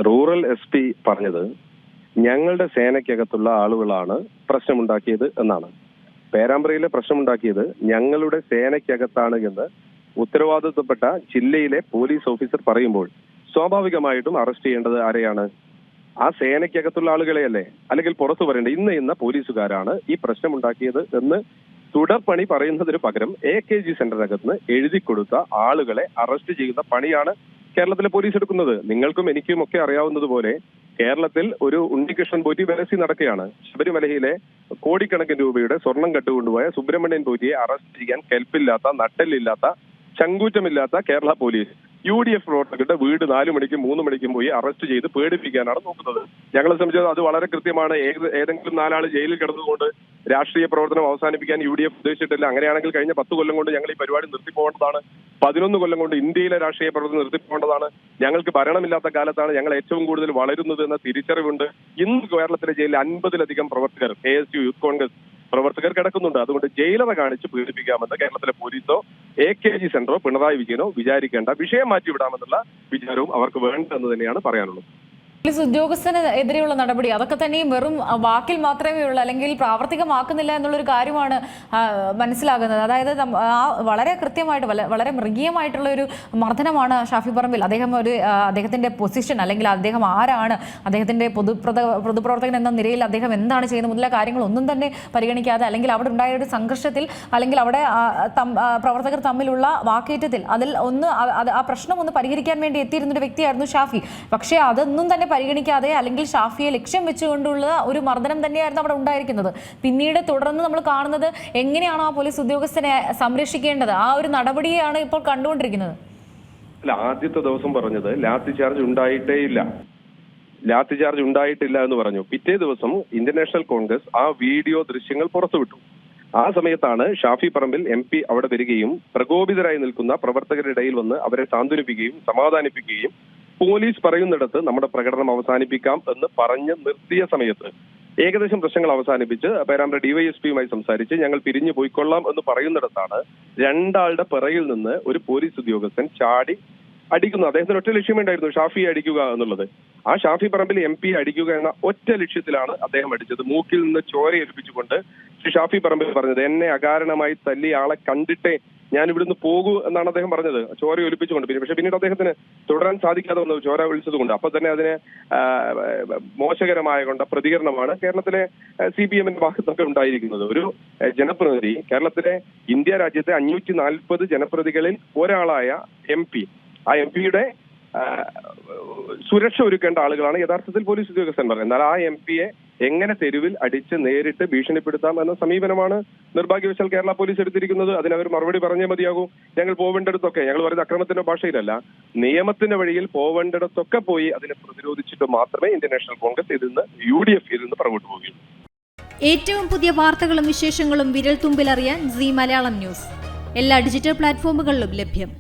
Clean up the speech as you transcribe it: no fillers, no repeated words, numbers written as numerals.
Rural SP പറഞ്ഞത് ഞങ്ങളുടെ സേനയ്ക്കകത്തുള്ള ആളുകളാണ് പ്രശ്നമുണ്ടാക്കിയത് എന്നാണ്. പേരാമ്പ്രയിലെ പ്രശ്നമുണ്ടാക്കിയത് ഞങ്ങളുടെ സേനയ്ക്കകത്താണ് എന്ന് ഉത്തരവാദിത്വപ്പെട്ട ജില്ലയിലെ പോലീസ് ഓഫീസർ പറയുമ്പോൾ സ്വാഭാവികമായിട്ടും അറസ്റ്റ് ചെയ്യേണ്ടത് ആരെയാണ്? ആ സേനയ്ക്കകത്തുള്ള ആളുകളെയല്ലേ? അല്ലെങ്കിൽ പുറത്തു പറയേണ്ടത് ഇന്ന പോലീസുകാരാണ് ഈ പ്രശ്നമുണ്ടാക്കിയത് എന്ന് തുടർപണി പറയുന്നതിന് പകരം AKG സെന്ററിനകത്ത് നിന്ന് എഴുതി കൊടുത്ത ആളുകളെ അറസ്റ്റ് ചെയ്യുന്ന പണിയാണ് കേരളത്തിലെ പോലീസ് എടുക്കുന്നത്. നിങ്ങൾക്കും എനിക്കും ഒക്കെ അറിയാവുന്നതുപോലെ കേരളത്തിൽ ഒരു ഉണ്ണികൃഷ്ണൻ പോറ്റി വെരസി നടക്കുകയാണ്. ശബരിമലയിലെ കോടിക്കണക്കിന് രൂപയുടെ സ്വർണം കട്ടുകൊണ്ടുപോയ സുബ്രഹ്മണ്യൻ പോറ്റിയെ അറസ്റ്റ് ചെയ്യാൻ കെൽപ്പില്ലാത്ത, നട്ടലില്ലാത്ത, ചങ്കൂറ്റമില്ലാത്ത കേരള പോലീസ് UDF പ്രവർത്തകരുടെ വീട് 4 മണിക്കും 3 മണിക്കും പോയി അറസ്റ്റ് ചെയ്ത് പേടിപ്പിക്കാനാണ് നോക്കുന്നത്. ഞങ്ങളെ സംബന്ധിച്ചത് അത് വളരെ കൃത്യമാണ്. ഏതെങ്കിലും 4 ആൾ ജയിലിൽ കിടന്നുകൊണ്ട് രാഷ്ട്രീയ പ്രവർത്തനം അവസാനിപ്പിക്കാൻ UDF ഉദ്ദേശിച്ചിട്ടില്ല. അങ്ങനെയാണെങ്കിൽ കഴിഞ്ഞ 10 കൊല്ലം കൊണ്ട് ഞങ്ങൾ ഈ പരിപാടി നിർത്തിപ്പോകേണ്ടതാണ്. 11 കൊല്ലം കൊണ്ട് ഇന്ത്യയിലെ രാഷ്ട്രീയ പ്രവർത്തനം നിർത്തിപ്പോകേണ്ടതാണ്. ഞങ്ങൾക്ക് ഭരണമില്ലാത്ത കാലത്താണ് ഞങ്ങൾ ഏറ്റവും കൂടുതൽ വളരുന്നത് എന്ന തിരിച്ചറിവുണ്ട്. ഇന്ന് കേരളത്തിലെ ജയിലിൽ 50-ലധികം പ്രവർത്തകർ, KSU, യൂത്ത് കോൺഗ്രസ് പ്രവർത്തകർ കിടക്കുന്നുണ്ട്. അതുകൊണ്ട് ജയിലറെ കാണിച്ച് പീഡിപ്പിക്കാമെന്ന് കേരളത്തിലെ പോലീസോ AKG സെന്ററോ പിണറായി വിജയനോ വിചാരിക്കേണ്ട. വിഷയം മാറ്റിവിടാമെന്നുള്ള വിചാരവും അവർക്ക് വേണ്ടെന്ന് തന്നെയാണ് പറയാനുള്ളത്. പോലീസ് ഉദ്യോഗസ്ഥന് എതിരെയുള്ള നടപടി അതൊക്കെ തന്നെയും വെറും വാക്കിൽ മാത്രമേ ഉള്ളൂ, അല്ലെങ്കിൽ പ്രാവർത്തികമാക്കുന്നില്ല എന്നുള്ളൊരു കാര്യമാണ് മനസ്സിലാകുന്നത്. അതായത് വളരെ കൃത്യമായിട്ട് വളരെ മൃഗീയമായിട്ടുള്ള ഒരു മർദ്ദനമാണ് ഷാഫി പറമ്പിൽ. അദ്ദേഹത്തിന്റെ പൊസിഷൻ, അല്ലെങ്കിൽ അദ്ദേഹം ആരാണ്, അദ്ദേഹത്തിന്റെ പൊതുപ്രവർത്തകൻ എന്ന നിലയിൽ അദ്ദേഹം എന്താണ് ചെയ്യുന്നത് മുതലായ കാര്യങ്ങളൊന്നും തന്നെ പരിഗണിക്കാതെ, അല്ലെങ്കിൽ അവിടെ ഉണ്ടായ ഒരു സംഘർഷത്തിൽ, അല്ലെങ്കിൽ അവിടെ പ്രവർത്തകർ തമ്മിലുള്ള വാക്കേറ്റത്തിൽ ആ പ്രശ്നം ഒന്ന് പരിഹരിക്കാൻ വേണ്ടി എത്തിയിരുന്നൊരു വ്യക്തിയായിരുന്നു ഷാഫി. പക്ഷേ അതൊന്നും തന്നെ പരിഗണിക്കാതെ, അല്ലെങ്കിൽ ഷാഫിയെ ലക്ഷ്യം വെച്ചുകൊണ്ടുള്ള ഒരു മർദ്ദനം തന്നെയായിരുന്നു അവിടെ ഉണ്ടായിരിക്കുന്നത്. പിന്നീട് തുടർന്ന് നമ്മൾ കാണുന്നത് എങ്ങനെയാണ് ആ പോലീസ് ഉദ്യോഗസ്ഥനെ സംരക്ഷിക്കേണ്ടത്, ആ ഒരു നടപടിയാണ് ഇപ്പോൾ കണ്ടുകൊണ്ടിരിക്കുന്നത്. ആദ്യത്തെ ദിവസം പറഞ്ഞത് ലാത്തി ചാർജ് ഉണ്ടായിട്ടില്ല എന്ന് പറഞ്ഞു. പിറ്റേ ദിവസം ഇന്ത്യൻ നാഷണൽ കോൺഗ്രസ് ആ വീഡിയോ ദൃശ്യങ്ങൾ പുറത്തുവിട്ടു. ആ സമയത്താണ് ഷാഫി പറമ്പിൽ MP അവിടെ വരികയും പ്രകോപിതരായി നിൽക്കുന്ന പ്രവർത്തകരുടെ ഇടയിൽ വന്ന് അവരെ സാന്ത്വനിപ്പിക്കുകയും സമാധാനിപ്പിക്കുകയും പോലീസ് പറയുന്നിടത്ത് നമ്മുടെ പ്രകടനം അവസാനിപ്പിക്കാം എന്ന് പറഞ്ഞ് നിർത്തിയ സമയത്ത് ഏകദേശം പ്രശ്നങ്ങൾ അവസാനിപ്പിച്ച് പേരാമ്പ്ര DYSPയുമായി സംസാരിച്ച് ഞങ്ങൾ പിരിഞ്ഞു പോയിക്കൊള്ളാം എന്ന് പറയുന്നിടത്താണ് 2 ആളുടെ പിറകിൽ നിന്ന് ഒരു പോലീസ് ഉദ്യോഗസ്ഥൻ ചാടി അടിക്കുന്നു. അദ്ദേഹത്തിന് ഒറ്റ ലക്ഷ്യമുണ്ടായിരുന്നു, ഷാഫിയെ അടിക്കുക എന്നുള്ളത്. ആ ഷാഫി പറമ്പിൽ MP അടിക്കുക എന്ന ഒറ്റ ലക്ഷ്യത്തിലാണ് അദ്ദേഹം അടിച്ചത്. മൂക്കിൽ നിന്ന് ചോര ഏൽപ്പിച്ചുകൊണ്ട് ഷാഫി പറമ്പിൽ പറഞ്ഞത്, എന്നെ അകാരണമായി തല്ലി ആളെ കണ്ടിട്ടേ ഞാൻ ഇവിടുന്ന് പോകൂ എന്നാണ് അദ്ദേഹം പറഞ്ഞത്, ചോര ഒലിപ്പിച്ചുകൊണ്ട്. പക്ഷെ പിന്നീട് അദ്ദേഹത്തിന് തുടരാൻ സാധിക്കാതെ വന്നത് ചോര ഒളിച്ചത് കൊണ്ട്. അപ്പൊ തന്നെ അതിന് മോശകരമായ പ്രതികരണമാണ് കേരളത്തിലെ CPMന്റെ ഭാഗത്തൊക്കെ ഉണ്ടായിരിക്കുന്നത്. ഒരു ജനപ്രതിനിധി, കേരളത്തിലെ ഇന്ത്യ രാജ്യത്തെ 540 ജനപ്രതിനിധികളിൽ ഒരാളായ MP, ആ MPയുടെ സുരക്ഷ ഒരുക്കേണ്ട ആളുകളാണ് യഥാർത്ഥത്തിൽ പോലീസ് ഉദ്യോഗസ്ഥന്മാർ. എന്നാൽ ആ MP-യെ എങ്ങനെ തെരുവിൽ അടിച്ച് നേരിട്ട് ഭീഷണിപ്പെടുത്താം എന്ന സമീപനമാണ് നിർഭാഗ്യവശാൽ കേരള പോലീസ് എടുത്തിരിക്കുന്നത്. അതിനവർ മറുപടി പറഞ്ഞേ മതിയാകൂ. ഞങ്ങൾ പോവേണ്ടിടത്തൊക്കെ, ഞങ്ങൾ പറയുന്ന അക്രമത്തിന്റെ ഭാഷയിലല്ല, നിയമത്തിന്റെ വഴിയിൽ പോവേണ്ടിടത്തൊക്കെ പോയി അതിനെ പ്രതിരോധിച്ചിട്ട് മാത്രമേ ഇന്ത്യൻ നാഷണൽ കോൺഗ്രസ് UDF ഇരുന്ന് പുറകോട്ട് പോവുകയുള്ളൂ. ഏറ്റവും പുതിയ വാർത്തകളും വിശേഷങ്ങളും വിരൽ തുമ്പിലറിയാൻ Zee മലയാളം ന്യൂസ് എല്ലാ ഡിജിറ്റൽ പ്ലാറ്റ്ഫോമുകളിലും ലഭ്യം.